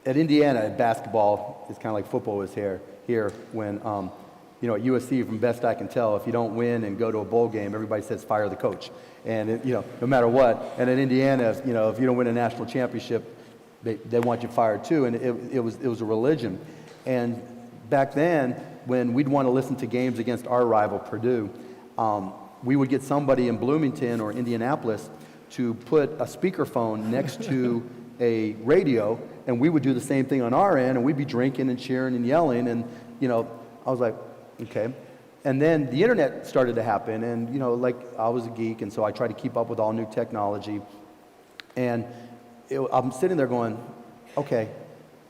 at Indiana, basketball is kind of like football is here when, at USC, from best I can tell, if you don't win and go to a bowl game, everybody says fire the coach. And, no matter what. And at Indiana, if you don't win a national championship, they want you fired too. And it was a religion. And back then, when we'd want to listen to games against our rival, Purdue, we would get somebody in Bloomington or Indianapolis to put a speakerphone next to a radio, and we would do the same thing on our end, and we'd be drinking and cheering and yelling, and I was like, okay. And then the internet started to happen, and like I was a geek, and so I tried to keep up with all new technology, and I'm sitting there going, okay,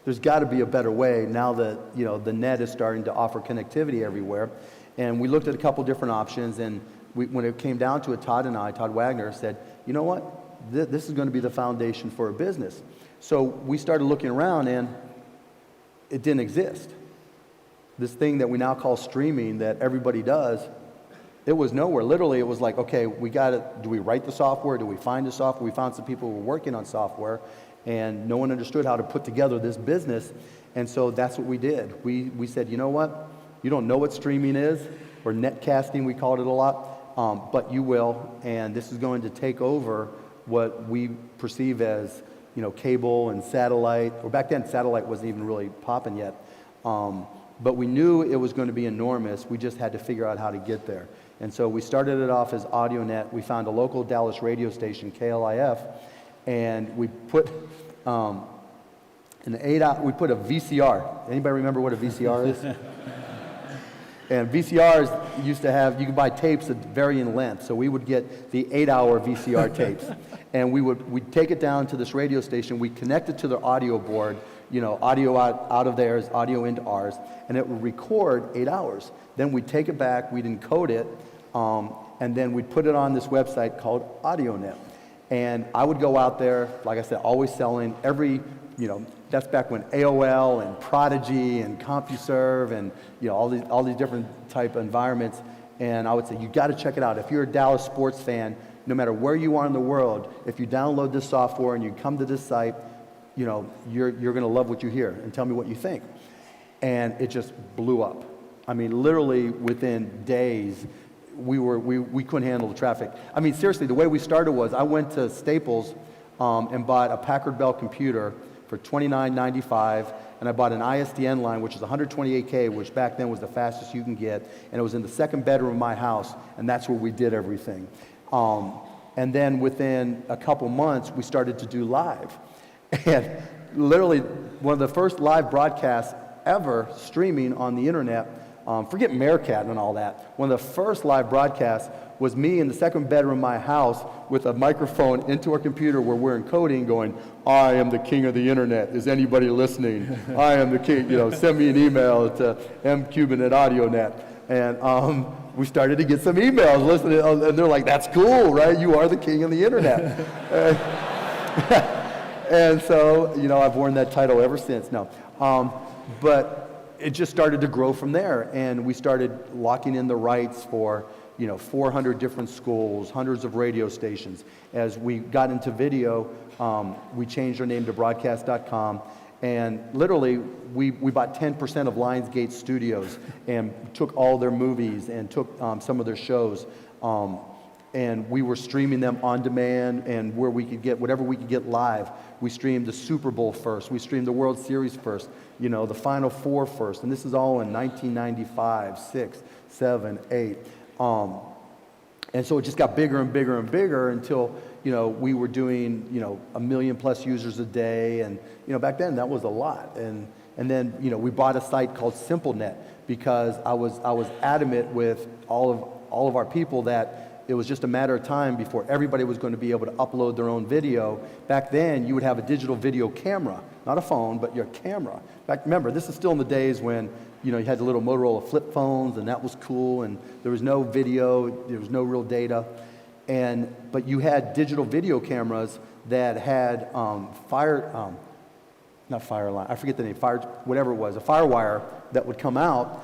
there's got to be a better way now that the net is starting to offer connectivity everywhere. And we looked at a couple different options, and when it came down to it, Todd Wagner said, you know what, this is going to be the foundation for a business. So we started looking around, and it didn't exist. This thing that we now call streaming that everybody does, it was nowhere. Literally, it was like, okay, do we write the software? Do we find the software? We found some people who were working on software, and no one understood how to put together this business. And so that's what we did. We said, you know what? You don't know what streaming is, or netcasting, we called it a lot, but you will, and this is going to take over what we perceive as, cable and satellite. Or back then, satellite wasn't even really popping yet. But we knew it was going to be enormous. We just had to figure out how to get there. And so we started it off as AudioNet. We found a local Dallas radio station, KLIF, and we put we put a VCR. Anybody remember what a VCR is? And VCRs used to have, you could buy tapes of varying length. So we would get the 8-hour VCR tapes. And we'd take it down to this radio station. We'd connect it to the audio board, audio out of theirs, audio into ours, and it would record 8 hours. Then we'd take it back, we'd encode it, and then we'd put it on this website called AudioNet. And I would go out there, like I said, always selling every, that's back when AOL and Prodigy and CompuServe and all these different type of environments. And I would say, you got to check it out. If you're a Dallas sports fan, no matter where you are in the world, if you download this software and you come to this site, you're going to love what you hear, and tell me what you think. And it just blew up. I mean, literally within days, we couldn't handle the traffic. I mean, seriously, the way we started was I went to Staples and bought a Packard Bell computer for $29.95, and I bought an ISDN line, which is 128K, which back then was the fastest you can get, and it was in the second bedroom of my house, and that's where we did everything. And then within a couple months, we started to do live. And literally, one of the first live broadcasts ever streaming on the internet, forget Meerkat and all that, one of the first live broadcasts was me in the second bedroom of my house with a microphone into our computer where we're encoding going, I am the king of the internet. Is anybody listening? I am the king. Send me an email to mcuban@audionet. And we started to get some emails listening, and they're like, that's cool, right? You are the king of the internet. And so, I've worn that title ever since. No. But it just started to grow from there, and we started locking in the rights for 400 different schools, hundreds of radio stations. As we got into video, we changed our name to broadcast.com, and literally we bought 10% of Lionsgate Studios and took all their movies and took some of their shows, and we were streaming them on demand, and where we could get whatever we could get live. We streamed the Super Bowl first, we streamed the World Series first, the Final Four first, and this is all in 1995, 6, 7, 8. And so it just got bigger and bigger and bigger until, we were doing, 1 million plus users a day. And, back then that was a lot. And then, we bought a site called SimpleNet because I was adamant with all of our people that it was just a matter of time before everybody was going to be able to upload their own video. Back then, you would have a digital video camera, not a phone, but your camera. Remember, this is still in the days when you had the little Motorola flip phones, and that was cool, and there was no video, there was no real data. But you had digital video cameras that had not Fireline, I forget the name, whatever it was, a FireWire that would come out,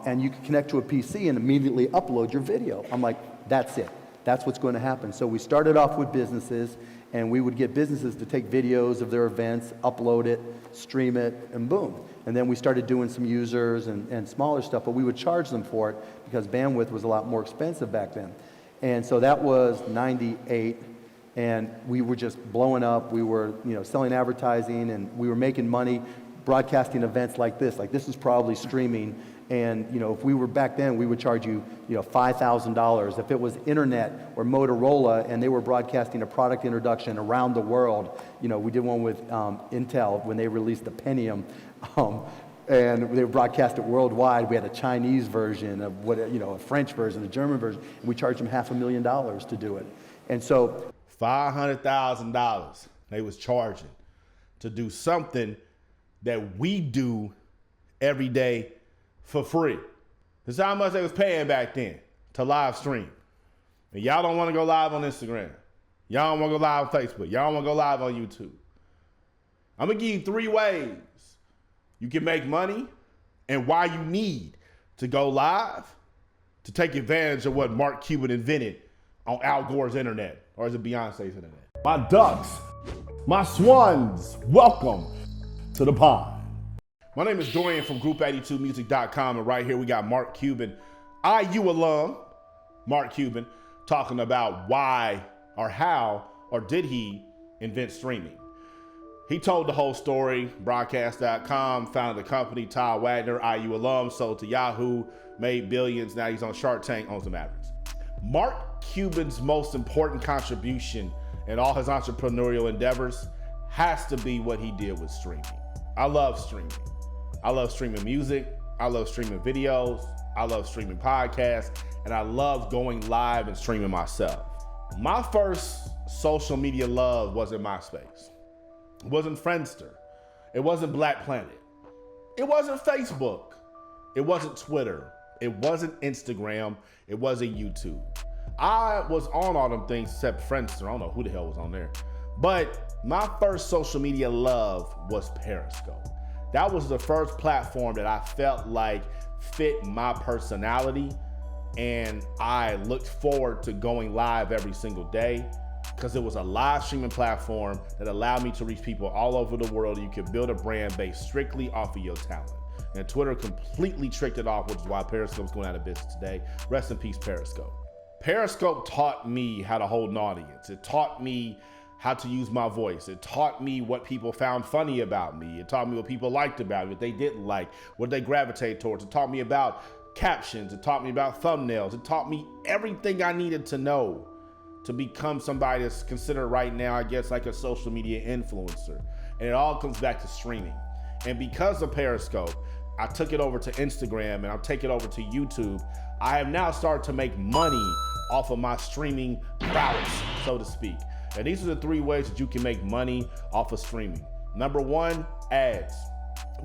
and you could connect to a PC and immediately upload your video. I'm like, that's it. That's what's going to happen. So we started off with businesses, And we would get businesses to take videos of their events, upload it, stream it, and boom. And then we started doing some users and smaller stuff, but we would charge them for it because bandwidth was a lot more expensive back then. And so that was 98, and we were just blowing up. We were, selling advertising, and we were making money broadcasting events like this. Like, this is probably streaming. And, if we were back then, we would charge you, $5,000. If it was internet or Motorola and they were broadcasting a product introduction around the world, we did one with Intel when they released the Pentium, and they broadcast it worldwide. We had a Chinese version of a French version, a German version, and we charged them $500,000 to do it. And so $500,000 they was charging to do something that we do every day for free. This is how much they was paying back then to live stream. And y'all don't want to go live on Instagram. Y'all don't want to go live on Facebook. Y'all don't want to go live on YouTube. I'm going to give you 3 ways you can make money and why you need to go live to take advantage of what Mark Cuban invented on Al Gore's internet, or is it Beyonce's internet? My ducks, my swans, welcome to the pond. My name is Dorian from Group82music.com, and right here we got Mark Cuban, IU alum, Mark Cuban, talking about why or how or did he invent streaming. He told the whole story, broadcast.com, founded the company, Ty Wagner, IU alum, sold to Yahoo, made billions, now he's on Shark Tank, owns the Mavericks. Mark Cuban's most important contribution in all his entrepreneurial endeavors has to be what he did with streaming. I love streaming. I love streaming music, I love streaming videos, I love streaming podcasts, and I love going live and streaming myself. My first social media love wasn't MySpace. It wasn't Friendster. It wasn't Black Planet. It wasn't Facebook. It wasn't Twitter. It wasn't Instagram. It wasn't YouTube. I was on all them things except Friendster. I don't know who the hell was on there. But my first social media love was Periscope. That was the first platform that I felt like fit my personality, and I looked forward to going live every single day because it was a live streaming platform that allowed me to reach people all over the world. You could build a brand based strictly off of your talent. And Twitter completely tricked it off, which is why Periscope's going out of business today. Rest in peace, Periscope. Periscope taught me how to hold an audience. It taught me how to use my voice. It taught me what people found funny about me. It taught me what people liked about me, what they didn't like, what they gravitate towards. It taught me about captions. It taught me about thumbnails. It taught me everything I needed to know to become somebody that's considered right now, I guess, like a social media influencer. And it all comes back to streaming. And because of Periscope, I took it over to Instagram and I'll take it over to YouTube. I have now started to make money off of my streaming prowess, so to speak. And these are the 3 ways that you can make money off of streaming. Number 1, ads.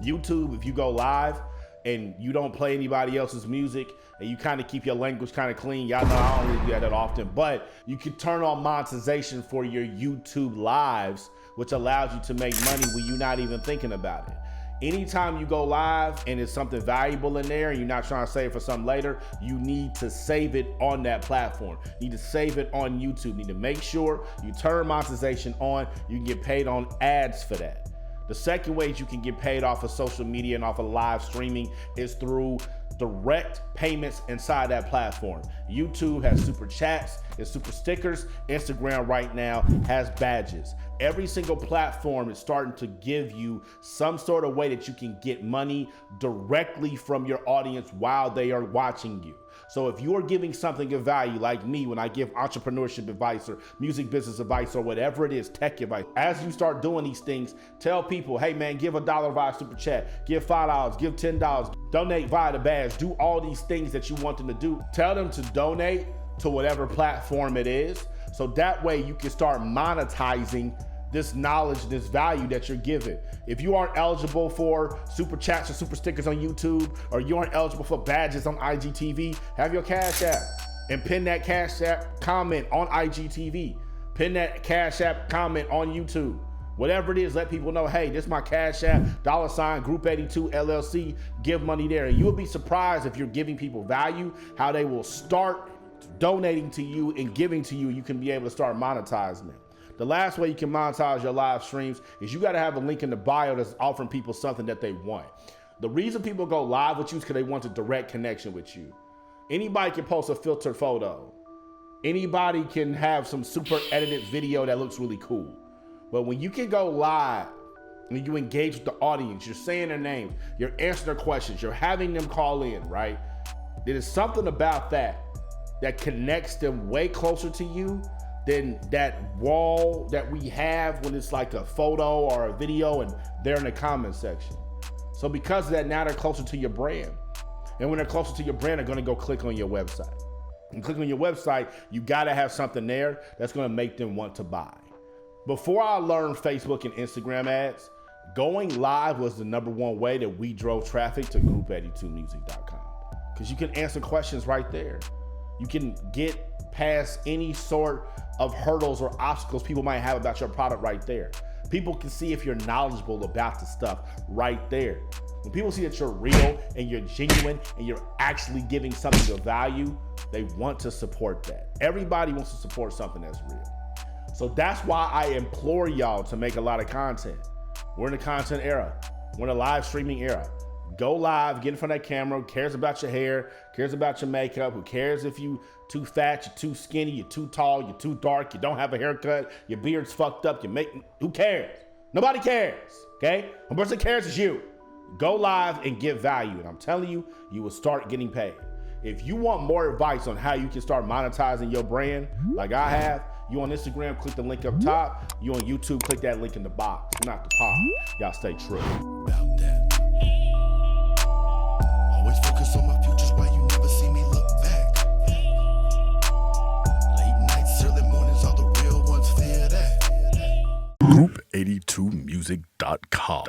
YouTube, if you go live and you don't play anybody else's music and you kind of keep your language kind of clean, y'all know I don't really do that often, but you can turn on monetization for your YouTube lives, which allows you to make money when you're not even thinking about it. Anytime you go live and there's something valuable in there and you're not trying to save for something later, you need to save it on that platform. You need to save it on YouTube. You need to make sure you turn monetization on. You can get paid on ads for that. The second way you can get paid off of social media and off of live streaming is through direct payments inside that platform. YouTube has super chats and super stickers. Instagram right now has badges. Every single platform is starting to give you some sort of way that you can get money directly from your audience while they are watching you. So if you're giving something of value, like me when I give entrepreneurship advice or music business advice or whatever it is, tech advice, as you start doing these things, tell people, hey man, give $1 via super chat, give $5, give $10, donate via the badge, do all these things that you want them to do. Tell them to donate to whatever platform it is. So that way you can start monetizing this knowledge, this value that you're giving. If you aren't eligible for super chats or super stickers on YouTube, or you aren't eligible for badges on IGTV, have your Cash App and pin that Cash App comment on IGTV. Pin that Cash App comment on YouTube. Whatever it is, let people know, hey, this is my Cash App, $ Group82 LLC, give money there. And you'll be surprised if you're giving people value, how they will start donating to you and giving to you. You can be able to start monetizing it. The last way you can monetize your live streams is you got to have a link in the bio that's offering people something that they want. The reason people go live with you is because they want a direct connection with you. Anybody can post a filtered photo. Anybody can have some super edited video that looks really cool. But when you can go live and you engage with the audience, you're saying their name, you're answering their questions, you're having them call in, right? There is something about that connects them way closer to you than that wall that we have when it's like a photo or a video and they're in the comment section. So because of that, now they're closer to your brand. And when they're closer to your brand, they're gonna go click on your website. And click on your website, you gotta have something there that's gonna make them want to buy. Before I learned Facebook and Instagram ads, going live was the #1 way that we drove traffic to group82music.com. Because you can answer questions right there. You can get past any sort of hurdles or obstacles people might have about your product right there. People can see if you're knowledgeable about the stuff right there. When people see that you're real and you're genuine and you're actually giving something of value, they want to support that. Everybody wants to support something that's real. So that's why I implore y'all to make a lot of content. We're in the content era. We're in a live streaming era. Go live, get in front of that camera. Who cares about your hair? Cares about your makeup? Who cares if you too fat, you're too skinny, you're too tall, you're too dark, you don't have a haircut, your beard's fucked up, who cares? Nobody cares, okay? One person cares is you. Go live and give value. And I'm telling you, you will start getting paid. If you want more advice on how you can start monetizing your brand, like I have, you on Instagram, click the link up top. You on YouTube, click that link in the box. Not the pod. Y'all stay true. About that. Always focus on my futures while you never see me look back. Late nights, early mornings, all the real ones fear that. Group82music.com.